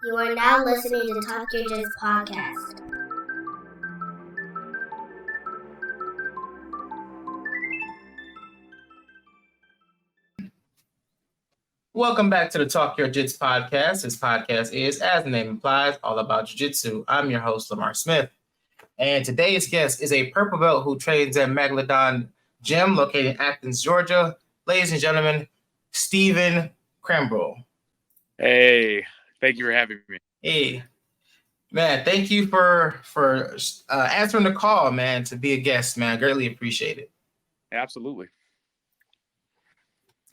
You are now listening to Talk Your Jits podcast. Welcome back to the Talk Your Jits podcast. This podcast is, as the name implies, all about jiu-jitsu. I'm your host, Lamar Smith. And today's guest is a purple belt who trains at Megalodon Gym located in Athens, Georgia. Ladies and gentlemen, Stephen Kreyenbul. Hey, thank you for having me. Hey, man, thank you for answering the call, man, to be a guest, man. I greatly appreciate it. Absolutely.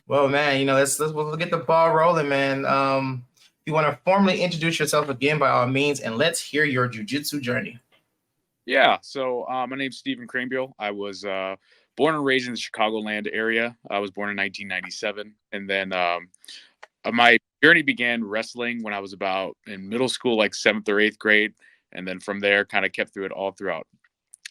Well, man, let's get the ball rolling, man. If you want to formally introduce yourself again, by all means, and let's hear your jiu-jitsu journey. Yeah, so my name's Stephen Kreyenbul. I was born and raised in the Chicagoland area. I was born in 1997, and then my journey began wrestling when I was about in middle school, like 7th or 8th grade, and then from there, kind of kept through it all throughout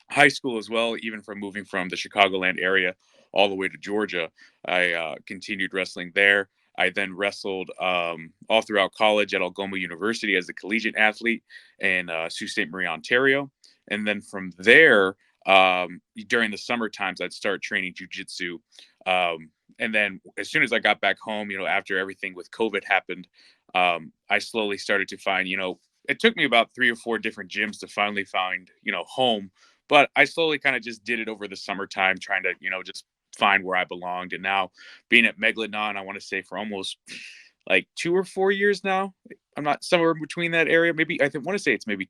high school as well. Even from moving from the Chicagoland area all the way to Georgia, I continued wrestling there. I then wrestled all throughout college at Algoma University as a collegiate athlete in Sault Ste. Marie, Ontario. And then from there, during the summer times, I'd start training jiu-jitsu. And then as soon as I got back home, after everything with COVID happened, I slowly started to find, it took me about 3 or 4 different gyms to finally find, home. But I slowly kind of just did it over the summertime, trying to, just find where I belonged. And now being at Megalodon, I want to say for almost like 2 or 4 years now. I'm not somewhere between that area. Maybe want to say it's maybe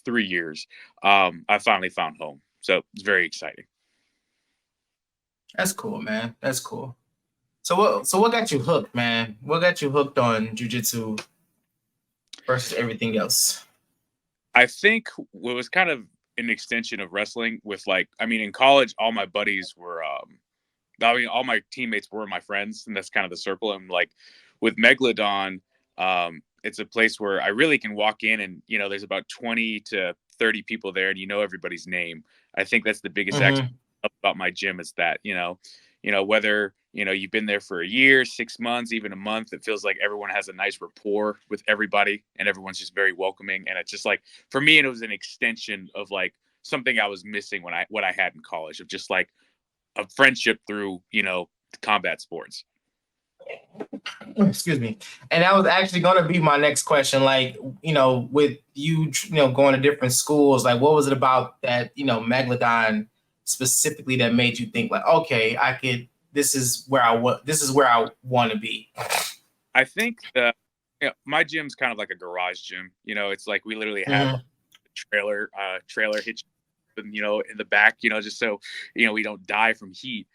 3 years. I finally found home. So it's very exciting. That's cool, man. That's cool. So what got you hooked, man? What got you hooked on jiu-jitsu versus everything else? I think it was kind of an extension of wrestling with in college, all my buddies were, all my teammates were my friends, and that's kind of the circle. And with Megalodon, it's a place where I really can walk in and, there's about 20 to 30 people there and everybody's name. I think that's the biggest about my gym is that, whether, you've been there for a year, 6 months, even a month, it feels like everyone has a nice rapport with everybody and everyone's just very welcoming. And it's just for me, it was an extension of something I was missing what I had in college of just a friendship through, combat sports. Excuse me. And that was actually going to be my next question. With you, going to different schools, what was it about that, Megalodon specifically that made you think okay, this is where I want to be? I think that my gym's kind of like a garage gym. It's we literally have a trailer hitch, in the back, just so, we don't die from heat.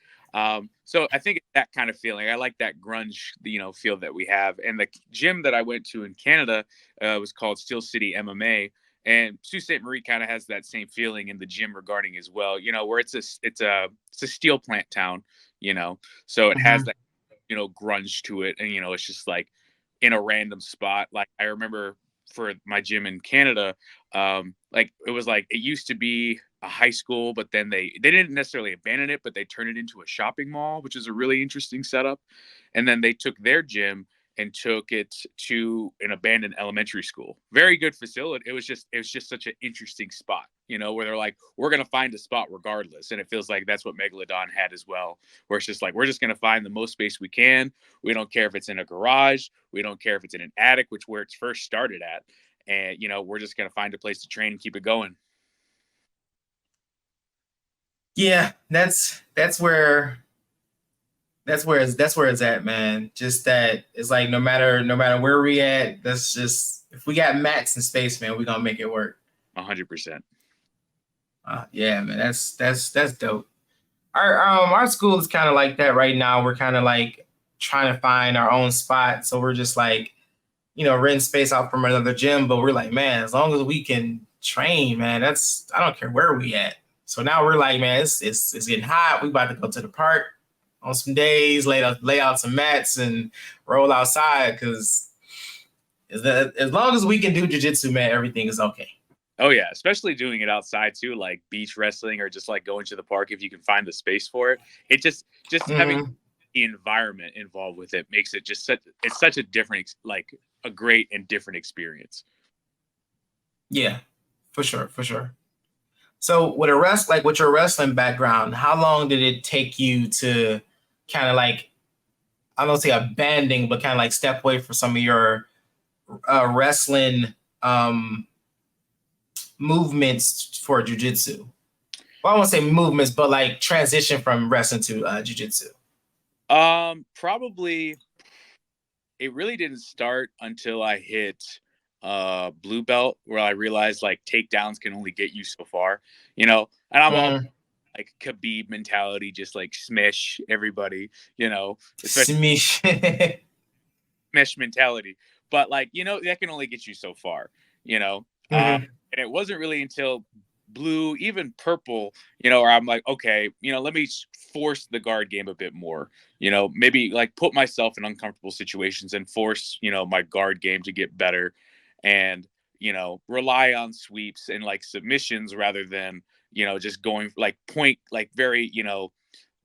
So I think that kind of feeling, I like that grunge, feel that we have. And the gym that I went to in Canada was called Steel City MMA. And Sault Ste. Marie kind of has that same feeling in the gym regarding as well, where it's a steel plant town, so it has that, grunge to it. And, it's just in a random spot. I remember for my gym in Canada, it was it used to be a high school, but then they didn't necessarily abandon it, but they turned it into a shopping mall, which is a really interesting setup. And then they took their gym and took it to an abandoned elementary school. Very good facility. It was just such an interesting spot, where they're we're going to find a spot regardless. And it feels like that's what Megalodon had as well, where it's just we're just going to find the most space we can. We don't care if it's in a garage. We don't care if it's in an attic, where it's first started at. And, we're just going to find a place to train and keep it going. Yeah, that's where it's at, man. Just that it's no matter where we at, that's just, if we got mats and space, man, we're gonna make it work. 100%. Yeah, man, that's dope. Our school is kind of like that right now. We're kind of trying to find our own spot, so we're just renting space out from another gym. But we're man, as long as we can train, man, I don't care where we at. So now we're man, it's getting hot. We about to go to the park on some days, lay out some mats and roll outside, because as long as we can do jiu-jitsu, man, everything is okay. Oh yeah, especially doing it outside too, beach wrestling or just going to the park if you can find the space for it. It just having the environment involved with it makes it just such a different, like a great and different experience. Yeah, for sure, for sure. So with with your wrestling background, how long did it take you to kind of like, I don't say abandon, but kind of like step away from some of your wrestling movements for jujitsu? Well, I won't say movements, but like transition from wrestling to jujitsu. Probably it really didn't start until I hit blue belt, where I realized like takedowns can only get you so far, and I'm all like Khabib mentality, just like smash everybody, especially Smish. smash mentality. But like, that can only get you so far, and it wasn't really until blue, even purple, where I'm like, okay, let me force the guard game a bit more, maybe like put myself in uncomfortable situations and force, my guard game to get better, and, rely on sweeps and like submissions rather than, just going like point, like very,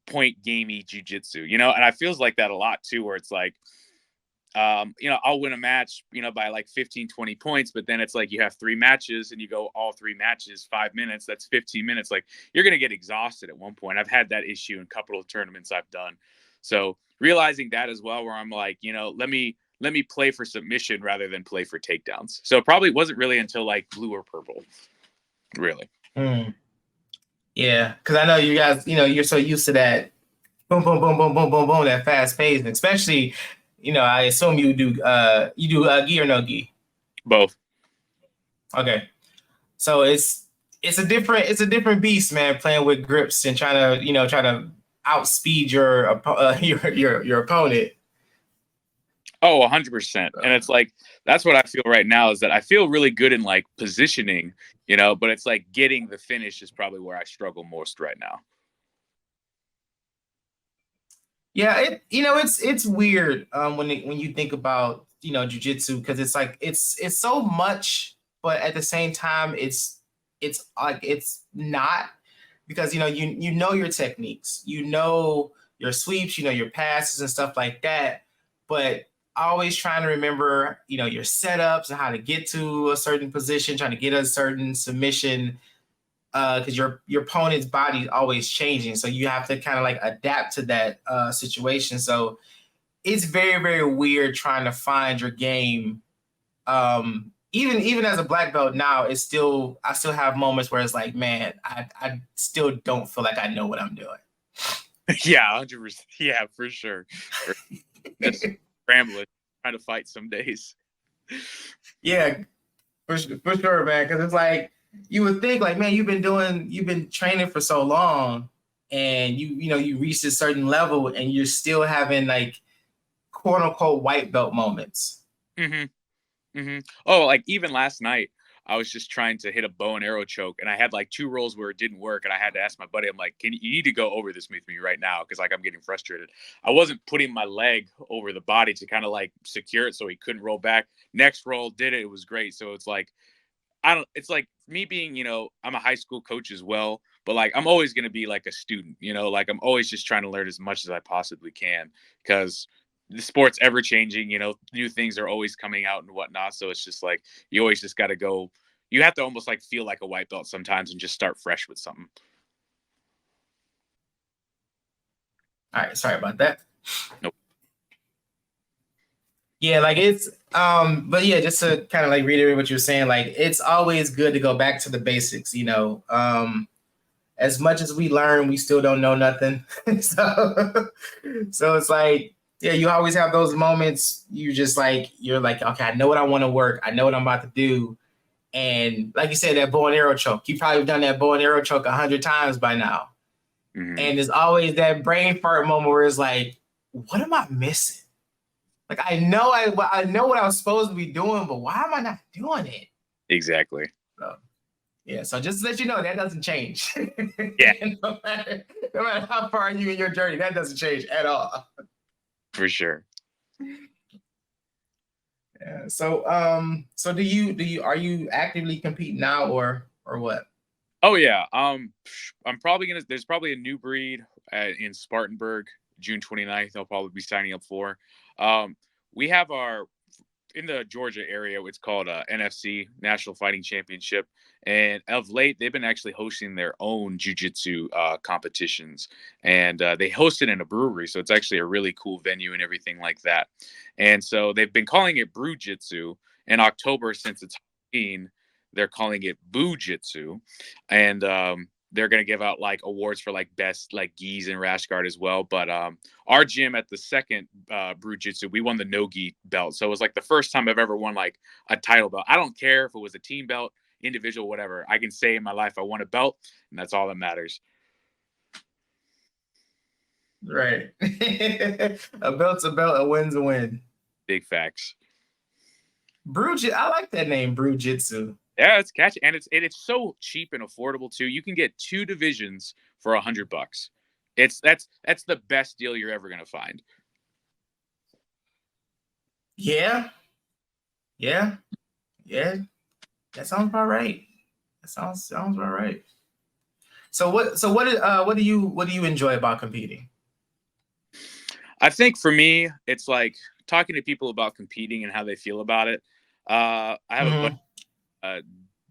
point gamey jujitsu, and I feels like that a lot too, where it's like, I'll win a match, by like 15, 20 points, but then it's like you have 3 matches and you go all 3 matches, 5 minutes, that's 15 minutes. Like you're going to get exhausted at one point. I've had that issue in a couple of tournaments I've done. So realizing that as well, where I'm like, let me play for submission rather than play for takedowns. So it probably wasn't really until like blue or purple, really. Yeah. Cause I know you guys, you're so used to that boom, boom, boom, boom, boom, boom, boom, that fast pace, and especially, I assume you do gi or no gi? Both. Okay, so it's a different beast, man. Playing with grips and trying to outspeed your opponent. Oh, 100%. And it's like, that's what I feel right now, is that I feel really good in like positioning, but it's like getting the finish is probably where I struggle most right now. Yeah, it's weird when you think about jujitsu, because it's like it's so much, but at the same time it's like it's not, because you know your techniques, your sweeps, your passes and stuff like that, but always trying to remember your setups and how to get to a certain position, trying to get a certain submission, because your opponent's body is always changing, so you have to kind of like adapt to that situation. So it's very, very weird trying to find your game. Even as a black belt now, I still have moments where it's like, man, I still don't feel like I know what I'm doing. Yeah, 100%. Yeah, for sure. Just scrambling, trying to fight some days. Yeah, for sure, man. Because it's like, you would think like, man, you've been training for so long, and you reached a certain level, and you're still having like quote unquote white belt moments. Oh, like even last night, I was just trying to hit a bow and arrow choke, and I had like 2 rolls where it didn't work, and I had to ask my buddy, I'm like, you need to go over this with me right now, because like I'm getting frustrated. I wasn't putting my leg over the body to kind of like secure it so he couldn't roll back. Next roll did it. It was great. So it's like, it's like me being, I'm a high school coach as well, but like, I'm always going to be like a student, like I'm always just trying to learn as much as I possibly can, because the sport's ever changing, new things are always coming out and whatnot. So it's just like, you always just got to go, you have to almost like feel like a white belt sometimes and just start fresh with something. All right. Sorry about that. Nope. Yeah, like it's but yeah, just to kind of like reiterate what you're saying, like it's always good to go back to the basics, as much as we learn, we still don't know nothing. So it's like, yeah, you always have those moments, you're like, okay, I know what I want to work, I know what I'm about to do. And like you said, that bow and arrow choke, you probably done that bow and arrow choke 100 times by now. And there's always that brain fart moment where it's like, what am I missing? Like, I know what I was supposed to be doing, but why am I not doing it? Exactly. So, yeah. So just to let you know, that doesn't change. Yeah. no matter how far you in your journey, that doesn't change at all. For sure. Yeah. So so are you actively competing now or what? Oh yeah. I'm probably there's probably a new breed in Spartanburg June 29th. I'll probably be signing up for. We have our in the Georgia area. It's called NFC National Fighting Championship, and of late they've been actually hosting their own jiu-jitsu competitions, and they host it in a brewery, so it's actually a really cool venue and everything like that. And so they've been calling it Brew Jitsu. In October, since it's Halloween, they're calling it Boo Jitsu, and they're gonna give out like awards for like best like gis and rash guard as well. But our gym at the second Brew Jitsu, we won the no gi belt, so it was like the first time I've ever won like a title belt. I don't care if it was a team belt, individual, whatever. I can say in my life I won a belt, and that's all that matters. Right. A belt's a belt, a win's a win. Big facts. I like that name, Brew Jitsu. Yeah, it's catchy, and it's so cheap and affordable too. You can get 2 divisions for $100. That's the best deal you're ever gonna find. Yeah. That sounds about right. That sounds about right. So what do you enjoy about competing? I think for me, it's like talking to people about competing and how they feel about it. I have a buddy,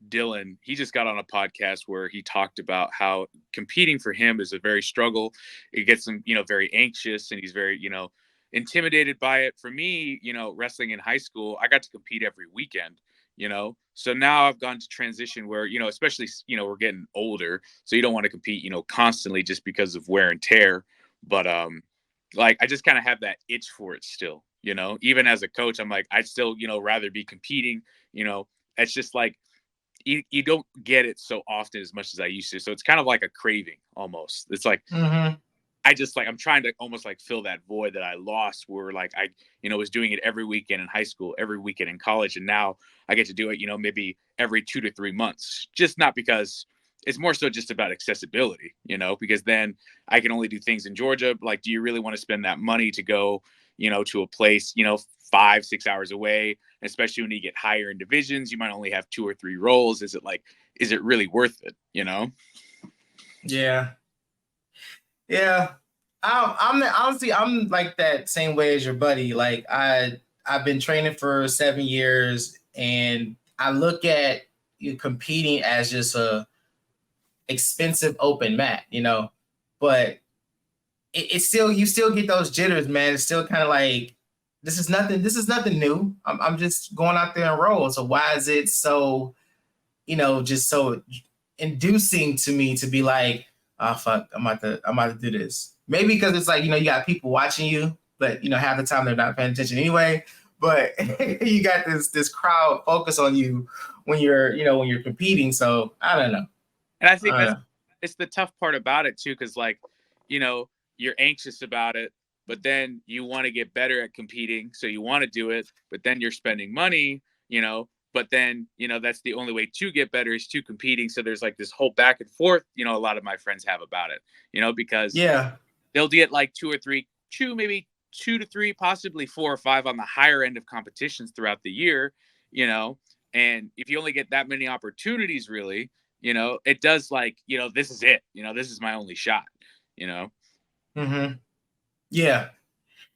Dylan. He just got on a podcast where he talked about how competing for him is a very struggle. It gets him, very anxious, and he's very, intimidated by it. For me, wrestling in high school, I got to compete every weekend. So now I've gone to transition where, especially, we're getting older, so you don't want to compete, constantly just because of wear and tear. But like I just kind of have that itch for it still, even as a coach, I'm like, I'd still, rather be competing. It's just like you don't get it so often as much as I used to. So it's kind of like a craving almost. It's like I just like I'm trying to almost like fill that void that I lost where like I, was doing it every weekend in high school, every weekend in college. And now I get to do it, maybe every 2 to 3 months, just not because it's more so just about accessibility, because then I can only do things in Georgia. Like, do you really want to spend that money to go, to a place, 5-6 hours away, especially when you get higher in divisions, you might only have 2 or 3 roles. Is it really worth it? Yeah. I'm honestly, I'm like that same way as your buddy. Like I've been training for 7 years, and I look at you competing as just a expensive open mat, but it's still, you still get those jitters, man. It's still kind of like, this is nothing new. I'm just going out there and roll. So why is it so, just so inducing to me to be like, oh fuck, I'm about to do this. Maybe because it's like, you got people watching you, but half the time they're not paying attention anyway. But you got this crowd focus on you when you're competing. So I don't know. And I think it's the tough part about it too, because like, you're anxious about it, but then you want to get better at competing, so you want to do it, but then you're spending money, but then that's the only way to get better is to competing. So there's like this whole back and forth, a lot of my friends have about it, because they'll get like 2 maybe 2 to 3, possibly 4 or 5 on the higher end of competitions throughout the year, and if you only get that many opportunities, really, it does like, this is it, this is my only shot, Yeah.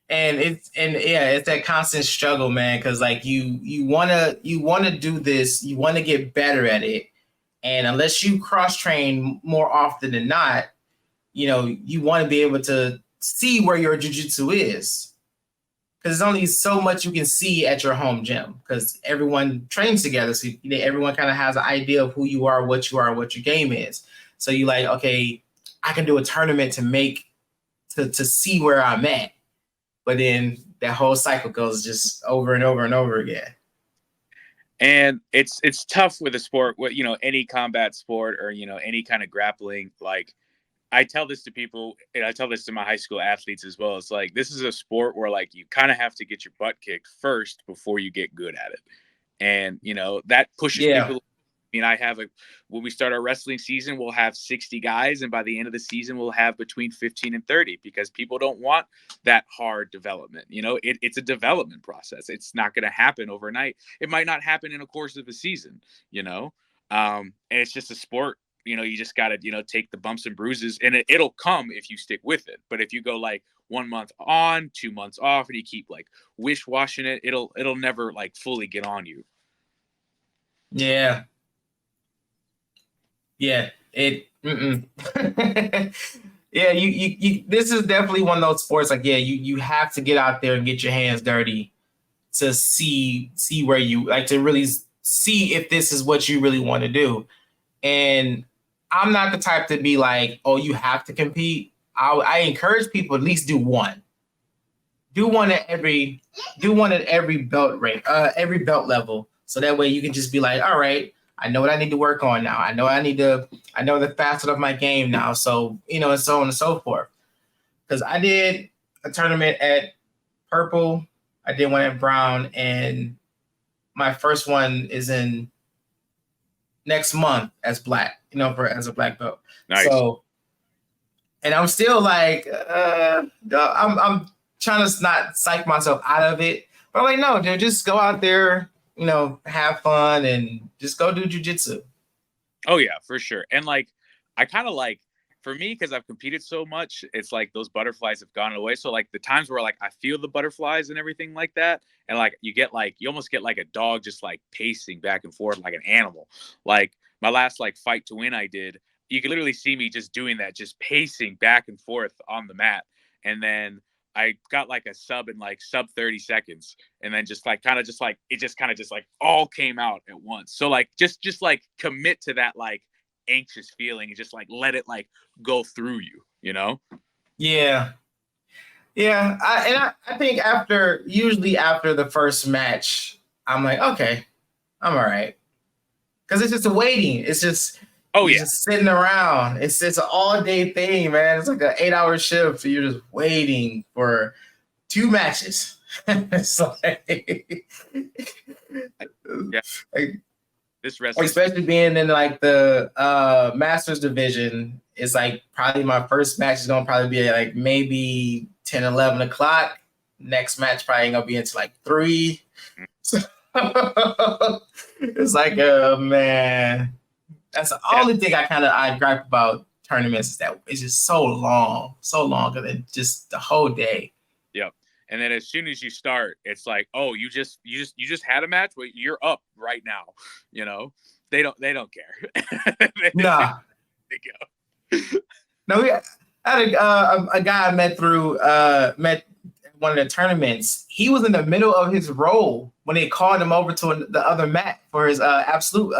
And it's that constant struggle, man, because like you wanna do this, you want to get better at it, and unless you cross train more often than not, you want to be able to see where your jiu-jitsu is, because there's only so much you can see at your home gym, because everyone trains together, so everyone kind of has an idea of who you are, what your game is. So you like, okay, I can do a tournament to see where I'm at. But then that whole cycle goes just over and over and over again. And it's tough with a sport, with any combat sport or any kind of grappling. Like I tell this to people, and I tell this to my high school athletes as well. It's like, this is a sport where like you kind of have to get your butt kicked first before you get good at it, and that pushes people. I have when we start our wrestling season, we'll have 60 guys, and by the end of the season, we'll have between 15 and 30, because people don't want that hard development. It's a development process. It's not going to happen overnight. It might not happen in a course of a season, and it's just a sport. You just got to, take the bumps and bruises, and it'll come if you stick with it. But if you go like 1 month on, 2 months off, and you keep like wish washing it, it'll never like fully get on you. Yeah. Yeah. Yeah, you this is definitely one of those sports like, yeah, you have to get out there and get your hands dirty to see where you like, to really see if this is what you really want to do. And I'm not the type to be like, oh, you have to compete. I encourage people at least do one. Do one at every belt rank, every belt level. So that way you can just be like, all right, I know what I need to work on now. I know the facet of my game now. So, and so on and so forth. Because I did a tournament at purple, I did one at brown, and my first one is in next month as black, as a black belt. Nice. So, and I'm still like, I'm trying to not psych myself out of it, but I'm like, no, dude, just go out there, have fun and just go do jujitsu. Oh yeah, for sure. And like, I kind of like, for me, because I've competed so much, it's like those butterflies have gone away. So like the times where like I feel the butterflies and everything like that, and like you almost get like a dog just like pacing back and forth like an animal. Like my last like fight to win I did, you can literally see me just doing that, just pacing back and forth on the mat. And then I got like a sub in like sub 30 seconds, and then just like kind of just like it just kind of just like all came out at once. So like just like commit to that like anxious feeling and just like let it like go through you, Yeah. I think usually after the first match, I'm like, okay, I'm all right, because it's just waiting. It's just just sitting around. It's an all day thing, man. It's like an 8-hour shift. So you're just waiting for 2 matches. It's like, yeah. Like, this wrestling, especially being in like the Masters division, it's like probably my first match is gonna probably be like maybe 10, 11 o'clock. Next match probably ain't gonna be until like 3. So it's like, man, that's the only thing I gripe about tournaments, is that it's just so long, and then just the whole day. Yep. And then as soon as you start, it's like, oh, you just had a match. Well, you're up right now. They don't care. Nah. They go. No, I had a guy I met through one of the tournaments. He was in the middle of his roll when they called him over to the other mat for his absolute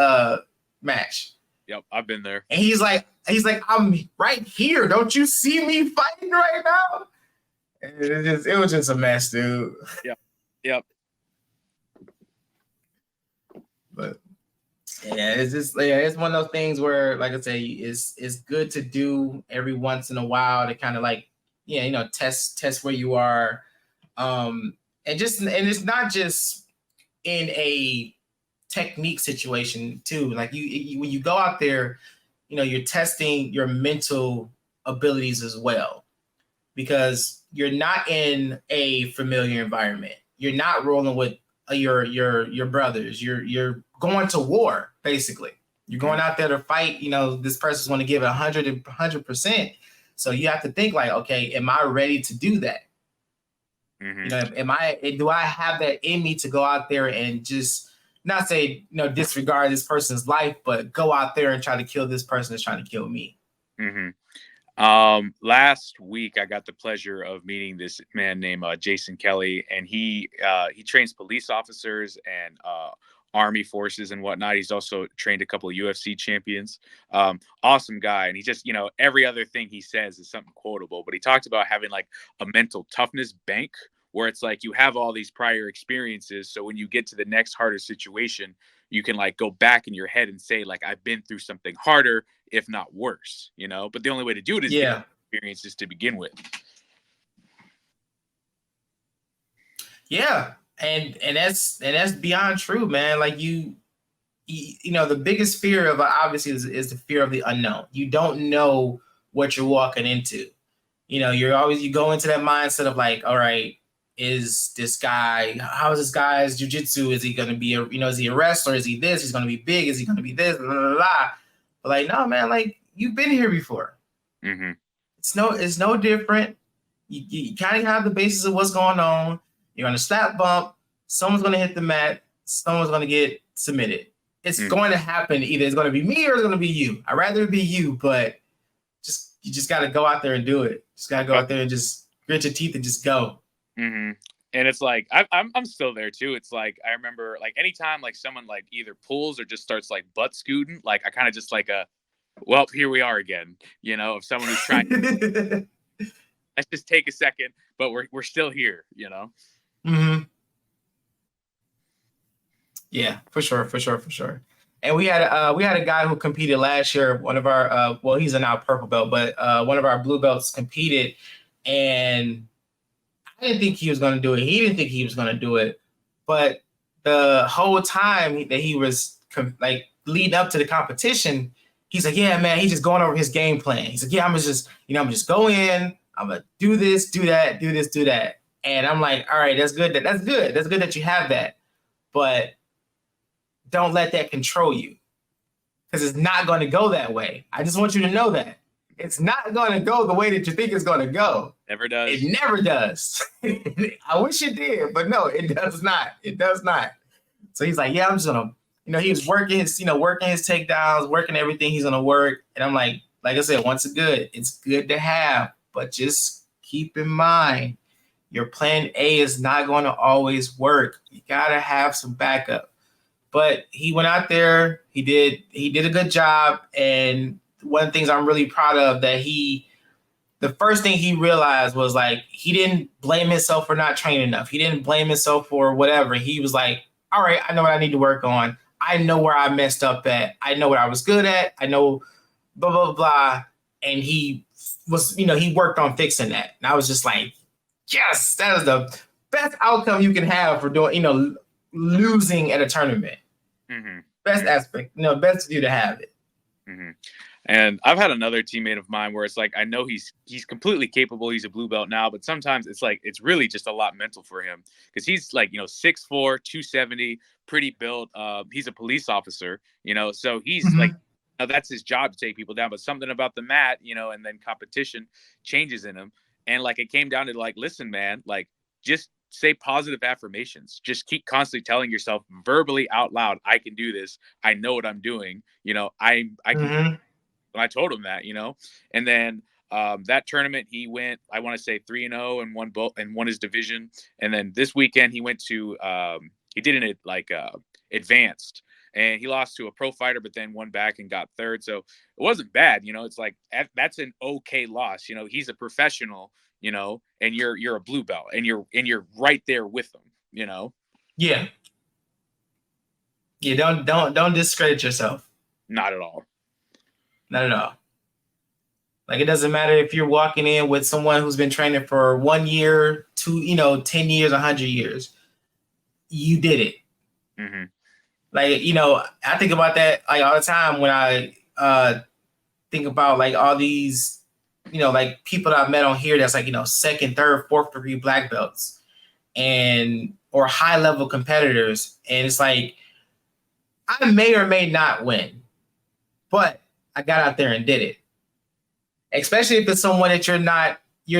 match. Yep, I've been there. And he's like, I'm right here. Don't you see me fighting right now? It was just a mess, dude. Yep. But yeah, it's one of those things where, like I say, it's good to do every once in a while to kind of like, test where you are, and it's not just in a technique situation too. Like you when you go out there, you're testing your mental abilities as well, because you're not in a familiar environment. You're not rolling with your brothers. You're going to war, basically. You're going out there to fight. This person's going to give it 100%. So you have to think like, okay, am I ready to do that? Mm-hmm. Do I have that in me to go out there and just not say, disregard this person's life, but go out there and try to kill this person that's trying to kill me? Mm-hmm. Last week I got the pleasure of meeting this man named Jason Kelly, and he trains police officers and army forces and whatnot. He's also trained a couple of UFC champions. Awesome guy. And he just, every other thing he says is something quotable, but he talked about having like a mental toughness bank, where it's like you have all these prior experiences. So when you get to the next harder situation, you can like go back in your head and say like, I've been through something harder, if not worse, but the only way to do it is get experiences to begin with. Yeah. And that's beyond true, man. Like the biggest fear of obviously is the fear of the unknown. You don't know what you're walking into. You go into that mindset of like, all right, is this guy, how is this guy's jiu-jitsu? Is he going to be is he a wrestler? Is he this? He's going to be big. Is he going to be this? Blah, blah, blah. But like, no, man, like you've been here before. Mm-hmm. It's no different. You kind of have the basis of what's going on. You're gonna slap bump. Someone's gonna hit the mat. Someone's gonna get submitted. It's going to happen. Either it's going to be me or it's going to be you. I'd rather it be you, but you just got to go out there and do it. Just got to go out there and just grit your teeth and just go. Mm-hmm. And it's like I'm still there too. It's like I remember like anytime like someone like either pulls or just starts like butt scooting, like I kind of just like well, here we are again. You know, if someone who's trying, let's just take a second, but we're still here. You know. Mm-hmm. Yeah, for sure. And we had a guy who competed last year. One of our he's a now purple belt, but one of our blue belts competed, and I didn't think he was going to do it. He didn't think he was going to do it, but the whole time that he was like leading up to the competition, he's like, "Yeah, man," he's just going over his game plan. He's like, "Yeah, I'm just go in. I'm gonna do this, do that, do this, do that." And I'm like, "All right, that's good. That's good. That's good that you have that, but don't let that control you, because it's not going to go that way. I just want you to know that it's not going to go the way that you think it's going to go. Never does. It never does. I wish it did, but no, it does not. It does not." So he's like, "Yeah, I'm just gonna," he was working his takedowns, working everything he's gonna work. And I'm like I said, it's good to have, but just keep in mind, your plan A is not going to always work. You gotta have some backup. But he went out there, he did a good job. And one of the things I'm really proud of, that the first thing he realized was like, he didn't blame himself for not training enough. He didn't blame himself for whatever. He was like, all right, I know what I need to work on. I know where I messed up at. I know what I was good at. I know blah, blah, blah. And he was, he worked on fixing that. And I was just like, yes, that is the best outcome you can have for doing, losing at a tournament. Mm-hmm. Best aspect, best for you to have it. Mm-hmm. And I've had another teammate of mine where it's like, I know he's completely capable. He's a blue belt now, but sometimes it's like, it's really just a lot mental for him, because he's like, 6'4", 270, pretty built. He's a police officer, so he's like, that's his job to take people down, but something about the mat, and then competition changes in him. And like, it came down to like, listen, man, like, just say positive affirmations. Just keep constantly telling yourself verbally out loud, I can do this. I know what I'm doing. I can. And I told him that, and then that tournament he went, I want to say 3-0 and won his division. And then this weekend he went to, he did it like advanced, and he lost to a pro fighter, but then won back and got third. So it wasn't bad. It's like, that's an okay loss. He's a professional, and you're a blue belt, and you're right there with him, Yeah. Yeah. Don't discredit yourself. Not at all. Not at all. Like, it doesn't matter if you're walking in with someone who's been training for 1 year, 10 years, 100 years. You did it. Mm-hmm. Like, I think about that like all the time when I think about like all these, like people that I've met on here that's like, second, third, fourth degree black belts or high level competitors. And it's like, I may or may not win, but I got out there and did it. Especially if it's someone that you're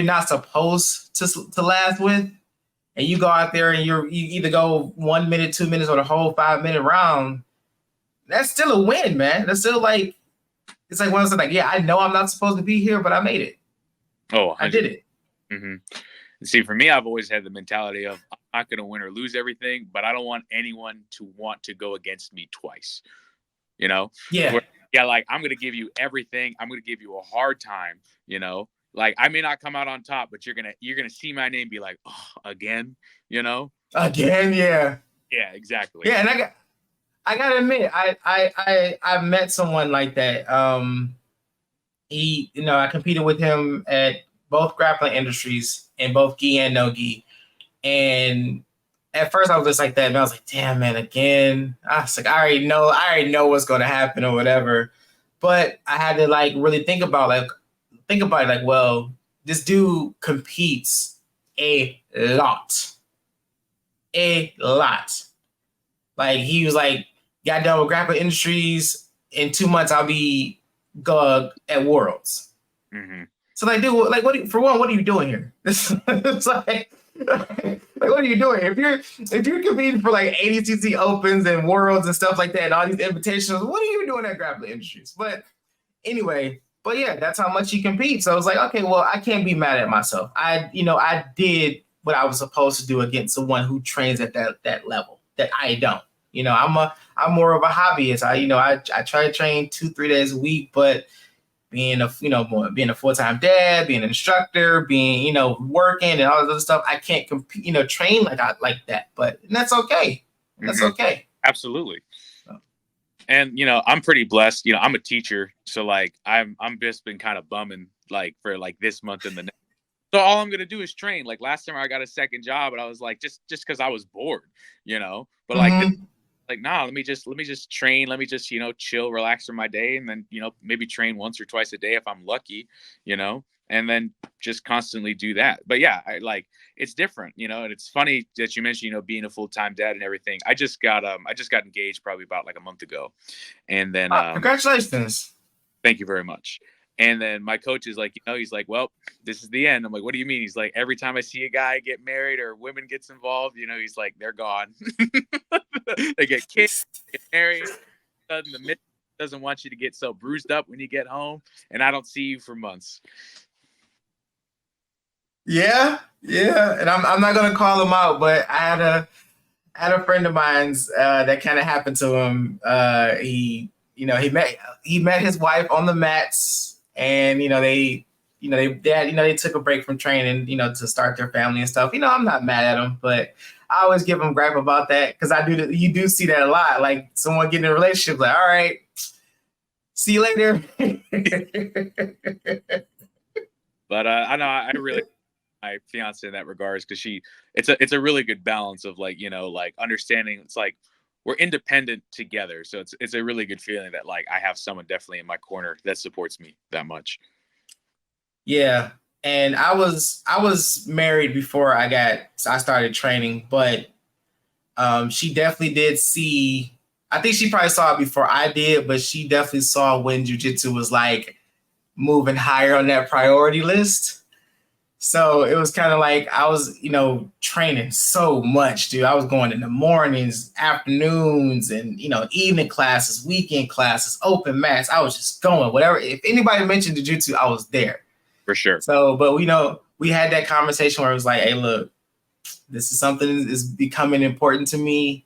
not supposed to last with, and you go out there and you either go 1 minute, 2 minutes, or the whole 5-minute round. That's still a win, man. That's still like, it's like one of those like, yeah, I know I'm not supposed to be here, but I made it. Oh, 100%. I did it. Mm-hmm. See, for me, I've always had the mentality of, I'm not going to win or lose everything, but I don't want anyone to want to go against me twice. Yeah. Yeah, like, I'm going to give you everything. I'm going to give you a hard time, Like, I may not come out on top, but you're going to see my name, be like, oh, again, Again, yeah. Yeah, exactly. Yeah, and I got to admit, I've met someone like that. I competed with him at both grappling industries, in both gi and no gi. And at first I was just like that, and I was like, damn, man, again. I was like, I already know what's going to happen or whatever. But I had to like really think about it. Like, well, this dude competes a lot. Like, he was like, got done with grappling industries. In 2 months, I'll be at Worlds. Mm-hmm. So like, dude, like, what are you doing here? It's like, what are you doing? If you're competing for like ADCC Opens and Worlds and stuff like that, and all these invitations, what are you doing at Grappling Industries? But anyway, but yeah, that's how much you compete. So I was like, okay, well, I can't be mad at myself. I did what I was supposed to do against someone who trains at that level that I don't. I'm more of a hobbyist. I try to train 2-3 days a week, but being a full-time dad, being an instructor, being, working and all this other stuff, I can't compete, train like that. But that's okay. That's okay. Absolutely. And I'm pretty blessed. I'm a teacher, so like I'm just been kind of bumming like for like this month and the next. So all I'm gonna do is train. Like last summer, I got a second job, and I was like, just because I was bored, But like, nah, let me just train. Let me just chill, relax for my day, and then maybe train once or twice a day if I'm lucky, and then just constantly do that. But yeah, it's different, and it's funny that you mentioned being a full-time dad and everything. I just got engaged probably about like a month ago, and then congratulations. Thank you very much. And then my coach is like, he's like, well, this is the end. I'm like, what do you mean? He's like, every time I see a guy get married or women gets involved, he's like, they're gone. They get kids, get married. Sudden the midget doesn't want you to get so bruised up when you get home, and I don't see you for months. Yeah, and I'm not gonna call him out, but I had a friend of mine's that kind of happened to him. He met his wife on the mats. And they took a break from training, to start their family and stuff. I'm not mad at them, but I always give them gripe about that because you do see that a lot. Like someone getting in a relationship, like, all right, see you later. But I know I really my fiance in that regards because it's a really good balance of like like understanding. It's like we're independent together, so it's a really good feeling that like I have someone definitely in my corner that supports me that much. Yeah, and I was married before I started training, but she definitely did see. I think she probably saw it before I did, but she definitely saw when jiu-jitsu was like moving higher on that priority list. So it was kind of like I was, training so much, dude. I was going in the mornings, afternoons, and, evening classes, weekend classes, open mats. I was just going, whatever. If anybody mentioned jiu-jitsu, I was there. For sure. So, but we had that conversation where it was like, hey, look, this is something that is becoming important to me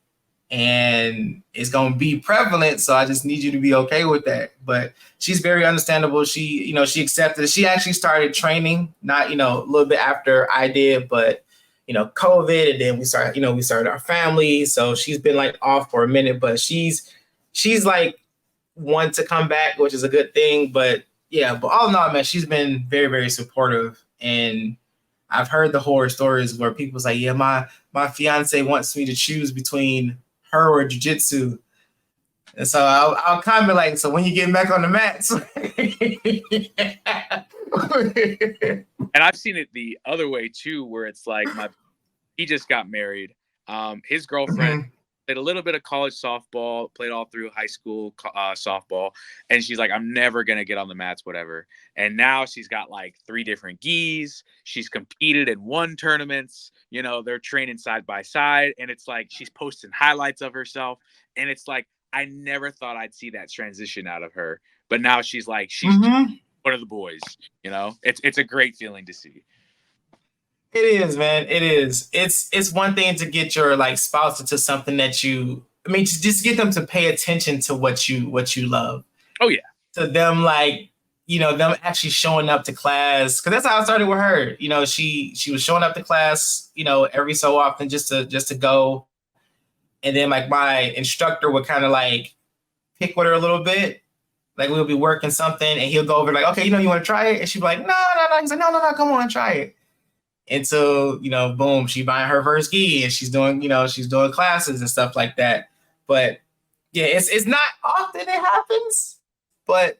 and it's going to be prevalent. So I just need you to be okay with that. But she's very understandable. She accepted it. She actually started training, not, a little bit after I did, but, COVID. And then we started our family. So she's been like off for a minute, but she's like one to come back, which is a good thing. But yeah, but all in all, man, she's been very, very supportive. And I've heard the horror stories where people's like, yeah, my fiance wants me to choose between her or jiu-jitsu. And so I'll comment like, so when you get back on the mats. And I've seen it the other way too, where it's like he just got married. His girlfriend played a little bit of college softball, played all through high school softball. And she's like, I'm never going to get on the mats, whatever. And now she's got like 3 different gis. She's competed in 1 tournaments. They're training side by side. And it's like, she's posting highlights of herself. And it's like, I never thought I'd see that transition out of her. But now she's like, she's one of the boys, it's a great feeling to see. It is, man. It is. It's one thing to get your like spouse into something that just get them to pay attention to what you love. Oh yeah. To them, like, them actually showing up to class. Cause that's how I started with her. She was showing up to class, every so often just to go. And then like my instructor would kind of like pick with her a little bit. Like we'll be working something and he'll go over like, okay, you want to try it? And she'd be like, no. He's like, no, come on, try it. And so, boom, she buying her first gi and she's doing classes and stuff like that. But yeah, it's not often it happens, but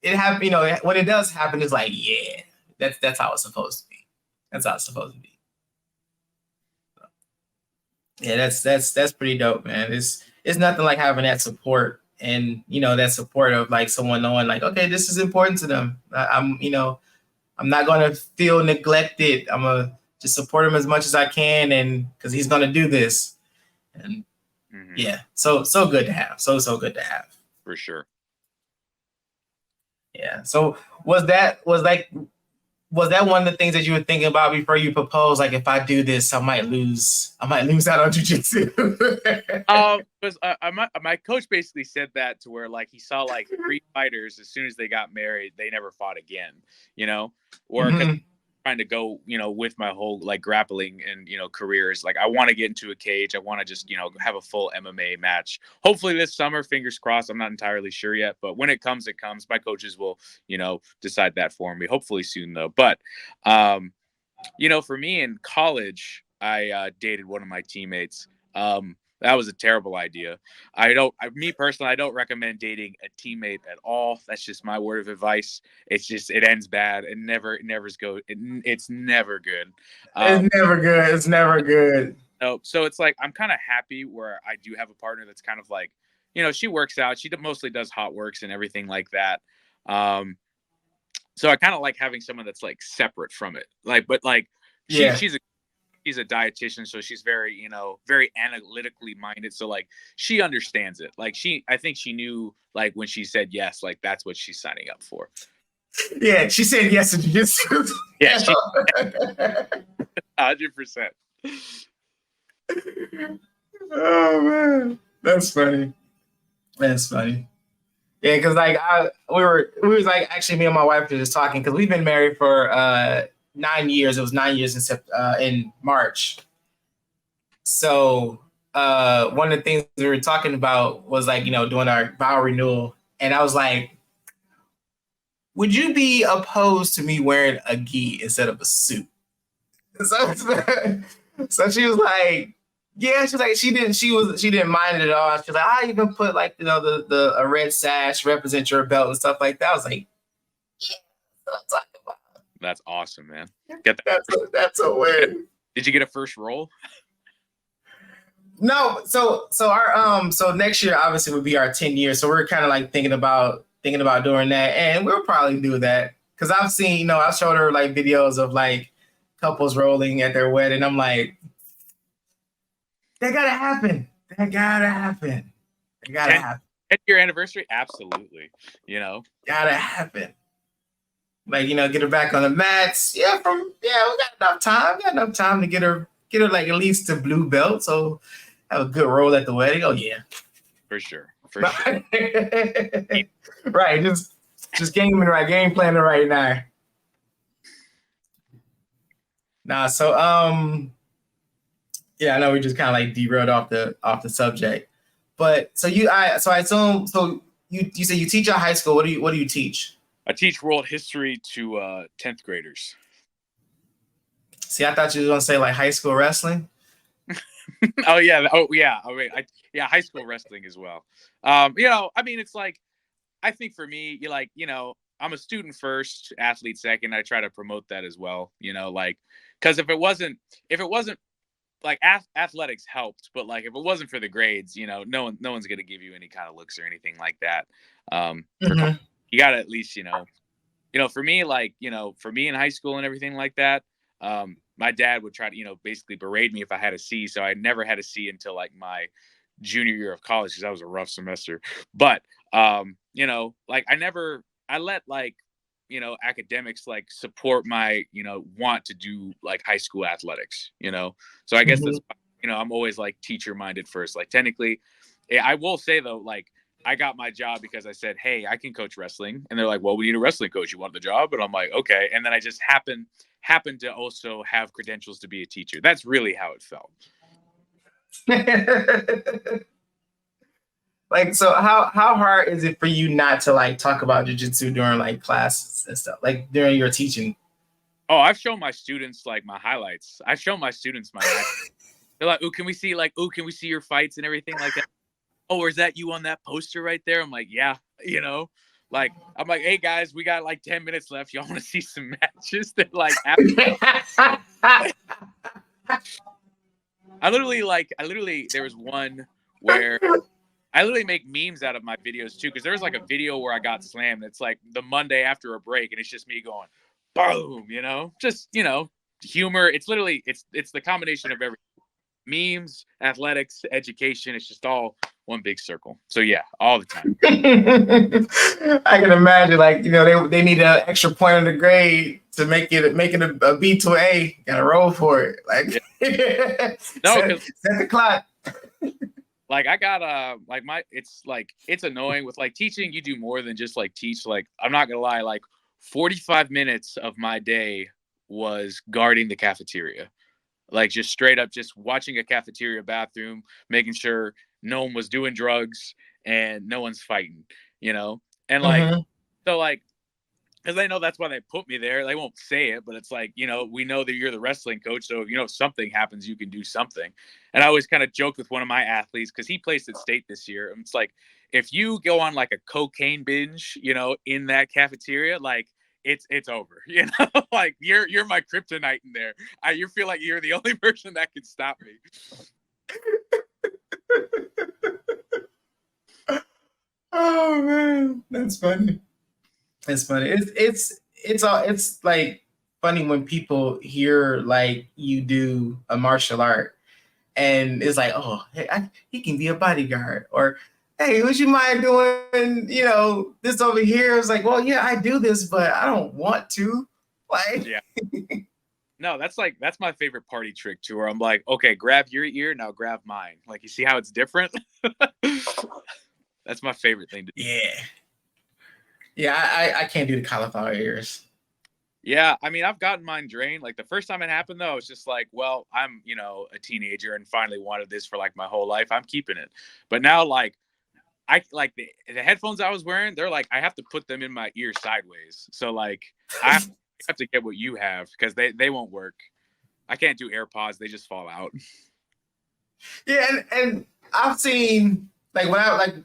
it happens, when it does happen, it's like, yeah, that's how it's supposed to be. That's how it's supposed to be. So, yeah, that's pretty dope, man. It's nothing like having that support and, that support of like someone knowing like, okay, this is important to them. I'm not gonna feel neglected. I'm gonna just support him as much as I can, and because he's gonna do this. And yeah, so good to have. So good to have. For sure. Yeah. So was that one of the things that you were thinking about before you proposed? Like, if I do this, I might lose out on jiu-jitsu. Because my coach basically said that to where like he saw like 3 fighters as soon as they got married, they never fought again, or trying to go, with my whole like grappling and careers. Like I want to get into a cage. I want to just have a full MMA match. Hopefully this summer, fingers crossed. I'm not entirely sure yet, but when it comes, it comes. My coaches will decide that for me. Hopefully soon though. But for me in college, I dated one of my teammates. That was a terrible idea. Me personally, I don't recommend dating a teammate at all. That's just my word of advice. It's just, it ends bad. It's never good. It's never good. It's never good. So it's like, I'm kind of happy where I do have a partner that's kind of like, she works out. She mostly does hot works and everything like that. So I kind of like having someone that's like separate from it. She's a dietitian, so she's very, very analytically minded. So like she understands it. Like I think she knew like when she said yes, like that's what she's signing up for. Yeah, she said yes to jiu-jitsu. Yeah, 100%. Oh man, that's funny. Yeah, because like we was like actually me and my wife were just talking because we've been married for 9 years. It was 9 years in March. So one of the things we were talking about was like, doing our vow renewal. And I was like, would you be opposed to me wearing a gi instead of a suit? So she was like, yeah, she was like, she didn't mind it at all. She was like, I even put like, a red sash, represent your belt and stuff like that. I was like, yeah, that's what I'm talking about. That's awesome, man. That's a win. Did you get a first roll? No, so our so next year obviously would be our 10 years. So we're kind of like thinking about doing that, and we'll probably do that because I've seen, I showed her like videos of like couples rolling at their wedding. I'm like, that gotta happen. 10-year anniversary, absolutely. Gotta happen. Like, get her back on the mats. We got enough time to get her like at least to blue belt. So have a good roll at the wedding. Oh yeah. For sure. Right. Just game planning right now. Nah, so yeah, I know we just kind of like derailed off the subject. But so I assume you say you teach at high school. What do you teach? I teach world history to 10th graders. See, I thought you were gonna say like high school wrestling. Oh yeah. High school wrestling as well. I mean, it's like, I think for me, I'm a student first, athlete second. I try to promote that as well. Because if it wasn't like athletics helped, but like if it wasn't for the grades, no one's gonna give you any kind of looks or anything like that. You gotta at least, for me, like, for me in high school and everything like that, my dad would try to, basically berate me if I had a C. So I never had a C until like my junior year of college because that was a rough semester. But, like I let like, academics like support my, want to do like high school athletics, So I guess that's, I'm always like teacher minded first. Like technically, I will say though, like, I got my job because I said, hey, I can coach wrestling. And they're like, well, we need a wrestling coach. You want the job? And I'm like, okay. And then I just happened to also have credentials to be a teacher. That's really how it felt. Like, so how hard is it for you not to like talk about jiu-jitsu during like classes and stuff, like during your teaching? Oh, I've shown my students like my highlights. I've shown my students my highlights. They're like, can we see your fights and everything like that? Oh, is that you on that poster right there? I'm like, yeah, like, I'm like, hey guys, we got like 10 minutes left. Y'all want to see some matches? They're like, I literally, there was one where I literally make memes out of my videos too. Cause there was like a video where I got slammed. It's like the Monday after a break and it's just me going, boom, just, humor. It's literally, it's the combination of everything. Memes, athletics, education. It's just all one big circle. So yeah, all the time. I can imagine, like, they need an extra point on the grade to make it a B to an A. Gotta roll for it. Like, yeah. No, set the clock. Like I got it's annoying with like teaching. You do more than just like teach. Like I'm not gonna lie, like 45 minutes of my day was guarding the cafeteria. Like just straight up just watching a cafeteria bathroom, making sure no one was doing drugs and no one's fighting, And like so like because they know that's why they put me there. They won't say it, but it's like, we know that you're the wrestling coach. So if something happens, you can do something. And I always kind of joked with one of my athletes because he placed at state this year. And it's like, if you go on like a cocaine binge, in that cafeteria, like it's over, like you're my kryptonite in there. You feel like you're the only person that can stop me. Oh man, that's funny. It's funny. It's like funny when people hear like you do a martial art, and it's like, oh, hey, he can be a bodyguard, or hey, would you mind doing this over here? It's like, well, yeah, I do this, but I don't want to. Like, yeah. No, that's my favorite party trick too, where I'm like, okay, grab your ear, now grab mine. Like, you see how it's different? That's my favorite thing to do. Yeah, I can't do the cauliflower ears. Yeah, I mean, I've gotten mine drained. Like the first time it happened, though, I was just like, well, I'm, a teenager and finally wanted this for like my whole life. I'm keeping it. But now, like, I like the headphones I was wearing. They're like, I have to put them in my ear sideways. So like, I have to get what you have because they won't work. I can't do AirPods; they just fall out. Yeah, and I've seen. Like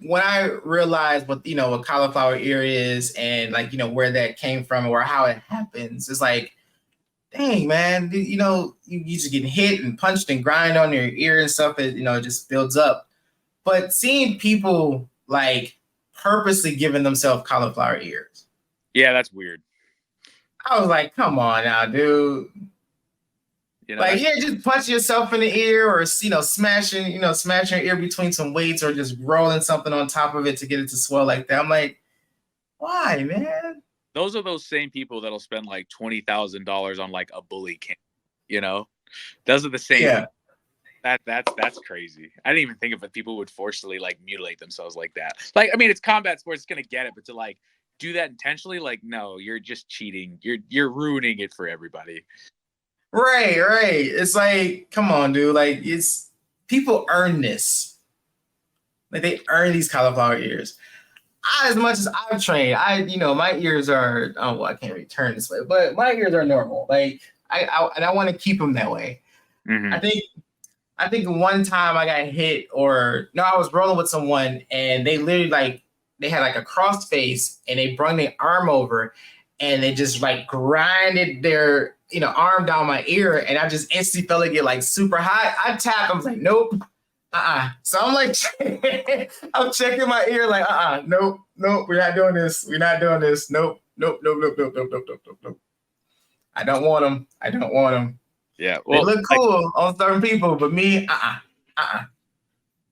when I realized what what cauliflower ear is and like where that came from or how it happens, it's like, dang man, you just getting hit and punched and grind on your ear and stuff. It it just builds up. But seeing people like purposely giving themselves cauliflower ears, yeah, that's weird. I was like, come on now, dude. Just punch yourself in the ear or smashing your ear between some weights or just rolling something on top of it to get it to swell like that. I'm like, why, man? Those are those same people that'll spend like $20,000 on like a bully camp. Those are the same. Yeah. That's crazy. I didn't even think of it. People would forcibly like mutilate themselves like that. Like, I mean, it's combat sports, it's gonna get it, but to like do that intentionally, like, no, you're just cheating. You're ruining it for everybody. Right. It's like, come on, dude. Like, it's people earn this. Like, they earn these cauliflower ears. As much as I've trained, my ears are. Oh, well, I can't really turn this way, but my ears are normal. Like, I want to keep them that way. Mm-hmm. I think one time I got hit, I was rolling with someone, and they literally they had like a cross face, and they brung their arm over, and they just like grinded their arm down my ear, and I just instantly felt it get like super hot. I tapped. I was like, nope, So I'm like, I'm checking my ear, like, nope, we're not doing this. Nope. I don't want them. Yeah, well, they look cool on certain people, but me,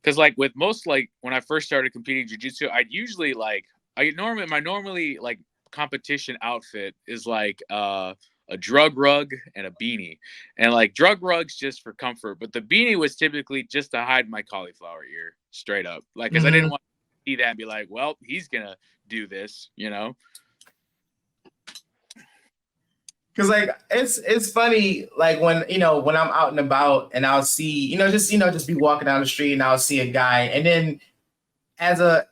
Because like with most, like when I first started competing jiu-jitsu, I'd usually like my normally like competition outfit is like a drug rug and a beanie, and like drug rugs just for comfort, but the beanie was typically just to hide my cauliflower ear, straight up, like because I didn't want to see that and be like, well, he's gonna do this, Because like it's funny, like when when I'm out and about and I'll see just be walking down the street and I'll see a guy, and then as a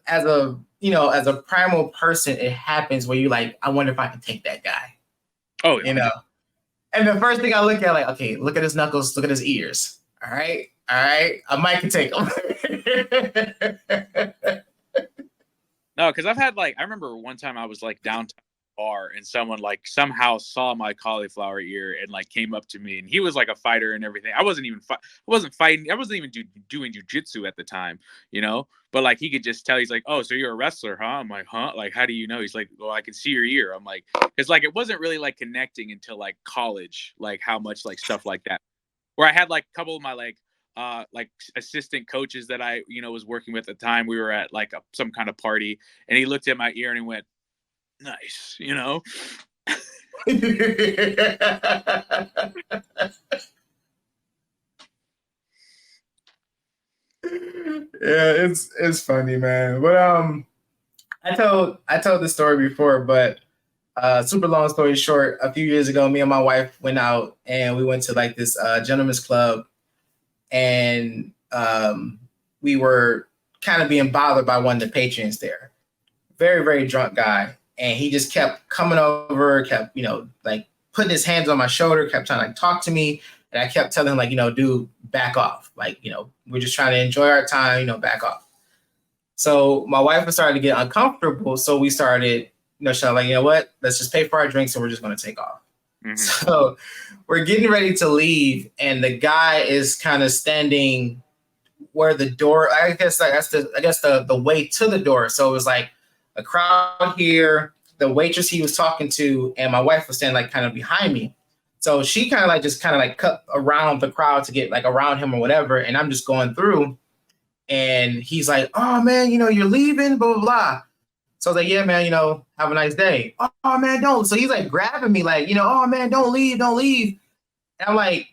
primal person, it happens where you like, I wonder if I can take that guy. Oh, yeah. And the first thing I look at, like, okay, look at his knuckles, look at his ears. All right, I might can take him. No, because I've had I remember one time I was like downtown bar and someone like somehow saw my cauliflower ear and like came up to me, and he was like a fighter and everything. I wasn't even fighting. I wasn't even doing jujitsu at the time, you know. But like he could just tell. He's like, "Oh, so you're a wrestler, huh?" I'm like, "Huh?" Like, how do you know? He's like, "Well, I can see your ear." I'm like, it's like it wasn't really like connecting until like college, like how much like stuff like that. Where I had like a couple of my like assistant coaches that I was working with at the time. We were at like some kind of party, and he looked at my ear and he went, "Nice," Yeah, it's funny, man. But I told this story before, but super long story short, a few years ago, me and my wife went out and we went to like this gentleman's club, and we were kind of being bothered by one of the patrons there. Very, very drunk guy. And he just kept coming over, kept, like putting his hands on my shoulder, kept trying to like, talk to me. And I kept telling him, like, dude, back off. Like, we're just trying to enjoy our time, back off. So my wife was starting to get uncomfortable. So we started, she's like, you know what? Let's just pay for our drinks and we're just going to take off. Mm-hmm. So we're getting ready to leave. And the guy is kind of standing where the door, I guess the way to the door. So it was like a crowd here, the waitress he was talking to, and my wife was standing like kind of behind me. So she kind of like cut around the crowd to get like around him or whatever. And I'm just going through, and he's like, "Oh man, you're leaving, blah, blah, blah." So I was like, "Yeah, man, have a nice day." "Oh man, don't." So he's like grabbing me like, "Oh man, don't leave. And I'm like,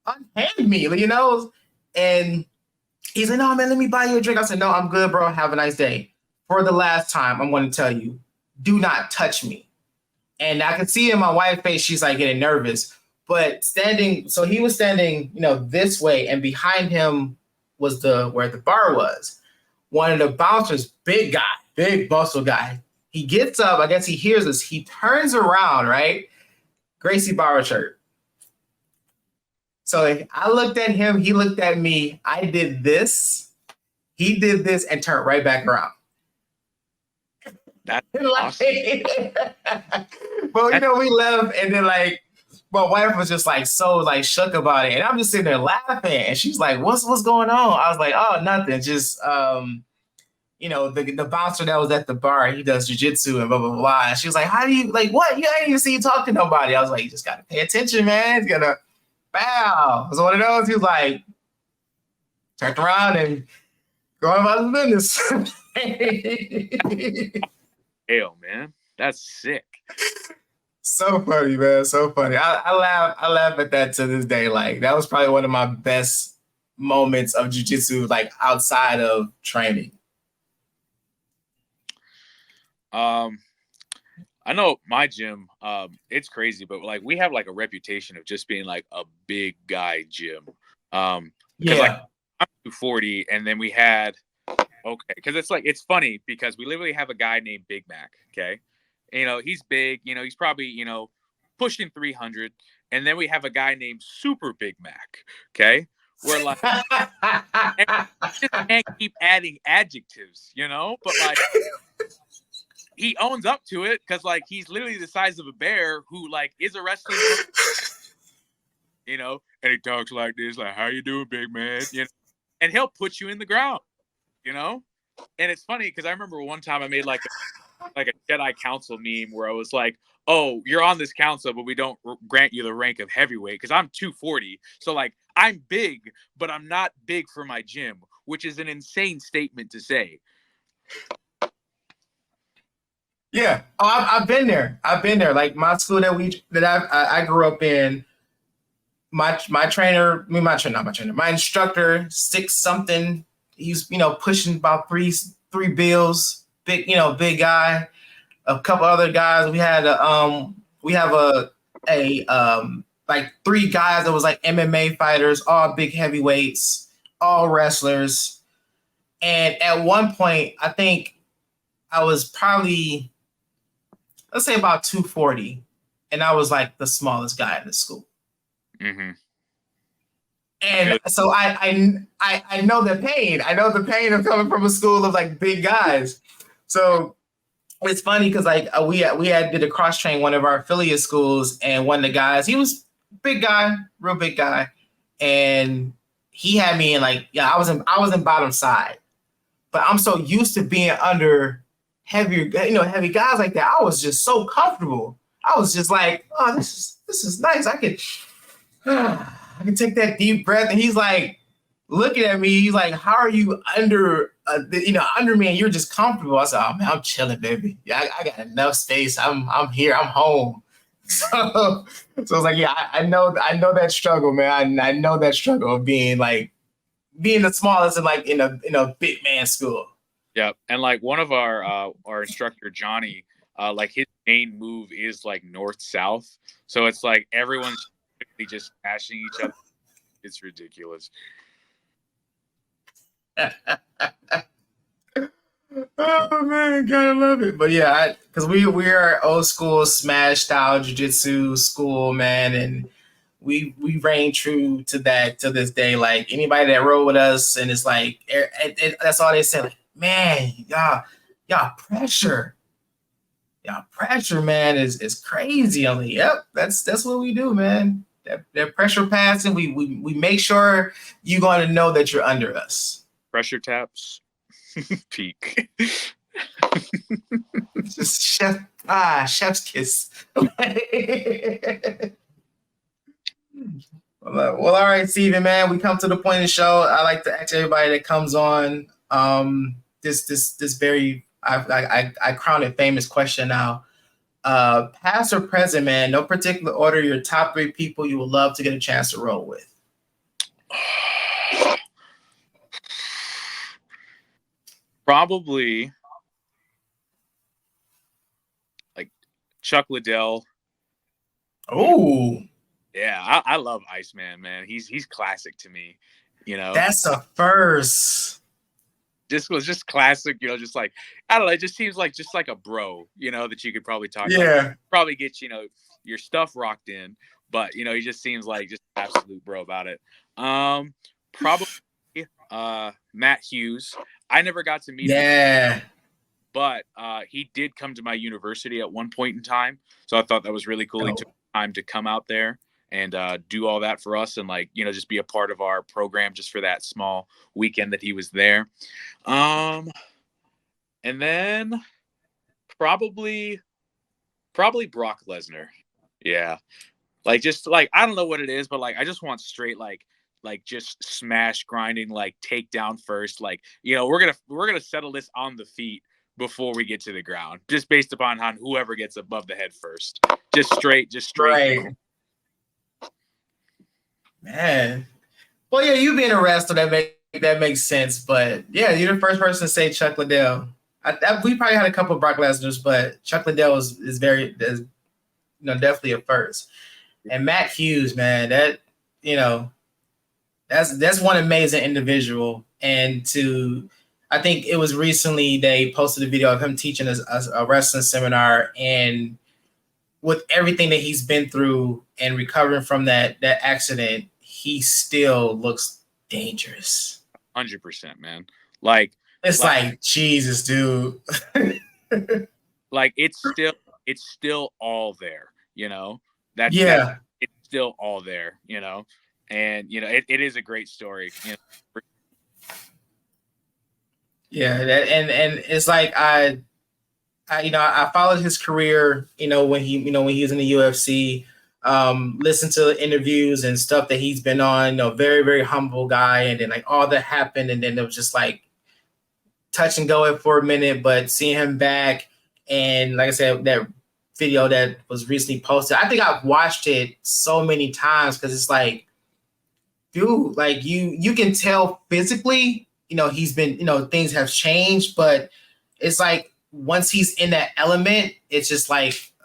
unhand me, and he's like, "No, man, let me buy you a drink." I said, "No, I'm good, bro. Have a nice day. For the last time, I'm going to tell you, do not touch me." And I could see in my wife's face, she's like getting nervous. But so he was standing, this way, and behind him was where the bar was. One of the bouncers, big guy, big muscle guy. He gets up, I guess he hears us. He turns around, right? Gracie Barber shirt. So I looked at him, he looked at me. I did this. He did this and turned right back around. That's awesome. But we left, and then like my wife was just like so like shook about it, and I'm just sitting there laughing, and she's like, "What's going on?" I was like, "Oh, nothing. Just the bouncer that was at the bar, he does jujitsu and blah blah blah." And she was like, "How do you like what? You ain't even see you talk to nobody." I was like, "You just gotta pay attention, man. You gotta bow." It was one of those. He was like, turned around and going about his business. Hell, man, that's sick. So funny, man. So funny. I laugh at that to this day. Like that was probably one of my best moments of jiu-jitsu, like outside of training. I know my gym, it's crazy, but like we have like a reputation of just being like a big guy gym. Because like I'm 240, and then we had because it's funny because we literally have a guy named Big Mac. Okay, he's big. He's probably pushing 300, and then we have a guy named Super Big Mac. Okay, we're like just can't keep adding adjectives, but like he owns up to it because like he's literally the size of a bear who like is a wrestler. And he talks like this, like, "How you doing, big man?" And he'll put you in the ground. And it's funny because I remember one time I made like a Jedi Council meme where I was like, "Oh, you're on this council, but we don't grant you the rank of heavyweight because I'm 240. So like I'm big, but I'm not big for my gym," which is an insane statement to say. Yeah, I've been there. Like my school that I grew up in. My trainer, my instructor, 6'something". He's pushing about three bills. Big big guy. A couple other guys. We had like 3 guys that was like MMA fighters, all big heavyweights, all wrestlers. And at one point, I think I was probably, let's say about 240, and I was like the smallest guy in the school. Mm-hmm. And so I know the pain. I know the pain of coming from a school of like big guys. So it's funny because like we had did a cross train one of our affiliate schools, and one of the guys, he was big guy, real big guy, and he had me in like, yeah, I was in bottom side, but I'm so used to being under heavy guys like that. I was just so comfortable. I was just like, oh, this is nice. I can take that deep breath. And he's like looking at me. He's like, how are you under under me and you're just comfortable? I said, oh man, I'm chilling, baby. Yeah, I got enough space. I'm here. I'm home. So it's like, yeah, I know that struggle, man. I know that struggle of being the smallest in a big man school. Yeah, and like one of our instructor Johnny, like his main move is like north south, so it's like everyone's just smashing each other. It's ridiculous. Oh man, gotta love it. But yeah, because we are old school smash style jiu-jitsu school, man, and we reign true to that to this day. Like anybody that rode with us, and it's like that's all they say. Like, man, y'all pressure, man, is crazy. I'm like, yep, that's what we do, man. That pressure passing, we make sure you're going to know that you're under us. Pressure taps, peak. Just chef's kiss. Well, all right, Stephen, man, we come to the point of the show. I like to ask everybody that comes on this very I crown it famous question now. Past or present, man, no particular order, your top 3 people you would love to get a chance to roll with. Probably like Chuck Liddell. Oh, yeah, I love Iceman, man. He's classic to me. That's a first. This was just classic, just like, I don't know, it just seems like just like a bro, that you could probably talk about. Probably get, your stuff rocked in, but he just seems like just an absolute bro about it. Probably Matt Hughes. I never got to meet him, but he did come to my university at one point in time. So I thought that was really cool. He took time to come out there and do all that for us and just be a part of our program just for that small weekend that he was there. And then probably Brock Lesnar. Yeah. I don't know what it is, but I just want straight, just smash grinding, takedown first. We're going to settle this on the feet before we get to the ground, just based upon whoever gets above the head first. Just straight. Right. Man. Well, yeah, you being a wrestler, that makes sense. But yeah, you're the first person to say Chuck Liddell. We probably had a couple of Brock Lesnar's, but Chuck Liddell is definitely a first. And Matt Hughes, man, that's one amazing individual. And I think it was recently they posted a video of him teaching a wrestling seminar, and with everything that he's been through and recovering from that accident, he still looks dangerous. 100%, man. It's like Jesus, dude. It's still all there, it's still all there, and it is a great story. Yeah, and it's like I followed his career, when he was in the UFC, listened to interviews and stuff that he's been on, very, very humble guy. And then all that happened. And then it was just touch and go for a minute, but seeing him back. And like I said, that video that was recently posted, I think I've watched it so many times. Cause it's dude, you can tell physically, he's been, things have changed, but it's once he's in that element, it's just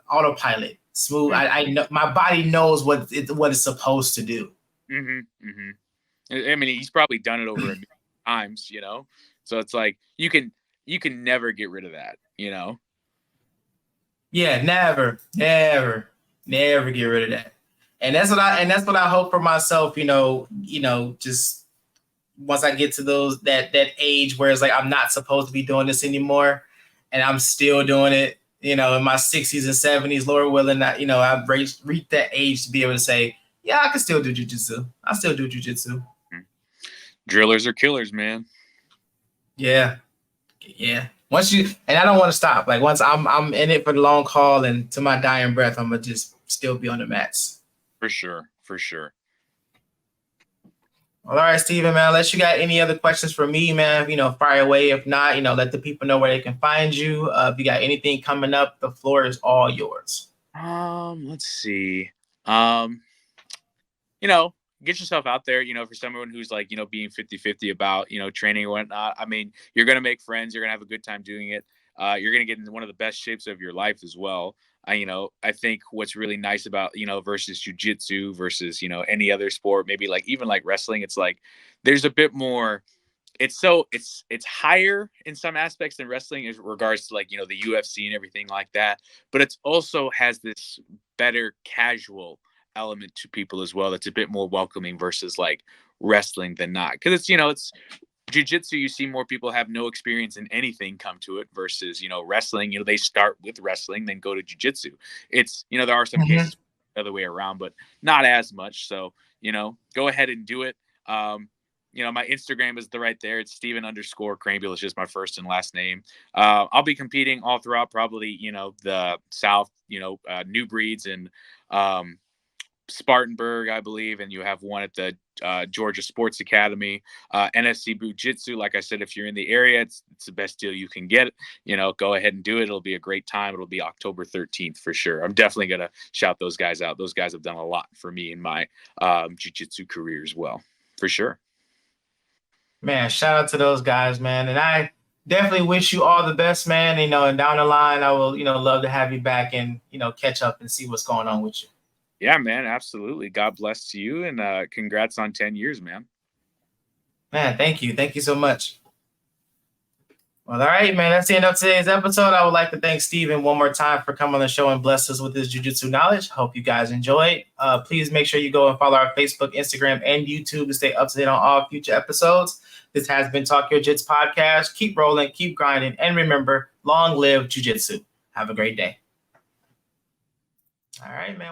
autopilot, smooth. I know my body knows what it's supposed to do. Mm-hmm, mm-hmm. I mean, he's probably done it over a million times, So it's you can never get rid of that, Yeah, never get rid of that. And that's what I hope for myself. Just once I get to that age where it's I'm not supposed to be doing this anymore. and I'm still doing it. In my 60s and 70s, Lord willing, that I've reached that age to be able to say, yeah, I can still do jiu-jitsu. I still do jiu-jitsu. Drillers are killers, man. Yeah. And I don't want to stop. Like once I'm in it for the long haul, and to my dying breath, I'm gonna just still be on the mats. For sure. All right, Stephen, man. Unless you got any other questions for me, man, fire away. If not, let the people know where they can find you. If you got anything coming up, the floor is all yours. Let's see. Get yourself out there, for someone who's like, being 50-50 about, training or whatnot. I mean, you're going to make friends. You're going to have a good time doing it. You're going to get in one of the best shapes of your life as well. I think what's really nice about, versus jiu-jitsu versus, any other sport, maybe like even like wrestling, it's like there's a bit more. It's higher in some aspects than wrestling in regards to like, the UFC and everything like that. But it's also has this better casual element to people as well. That's a bit more welcoming versus like wrestling than not. Cause it's jiu-jitsu, you see more people have no experience in anything come to it versus, wrestling, they start with wrestling, then go to jiu-jitsu. It's, there are some cases the other way around, but not as much. So, go ahead and do it. My Instagram is right there. It's Stephen_Kreyenbul. It's just my first and last name. I'll be competing all throughout probably, the South, New Breeds and Spartanburg, I believe. And you have one at the Georgia Sports Academy, NSC Boot Jitsu. Like I said, if you're in the area, it's the best deal you can get. Go ahead and do it. It'll be a great time. It'll be October 13th for sure. I'm definitely going to shout those guys out. Those guys have done a lot for me in my jiu-jitsu career as well, for sure. Man, shout out to those guys, man. And I definitely wish you all the best, man. And down the line, I will, love to have you back and, catch up and see what's going on with you. Yeah, man, absolutely. God bless to you, and congrats on 10 years, man. Man, thank you. Thank you so much. Well, all right, man. That's the end of today's episode. I would like to thank Stephen one more time for coming on the show and bless us with his jiu-jitsu knowledge. Hope you guys enjoyed. Please make sure you go and follow our Facebook, Instagram, and YouTube to stay up to date on all future episodes. This has been Talk Your Jits podcast. Keep rolling, keep grinding, and remember, long live jiu-jitsu. Have a great day. All right, man.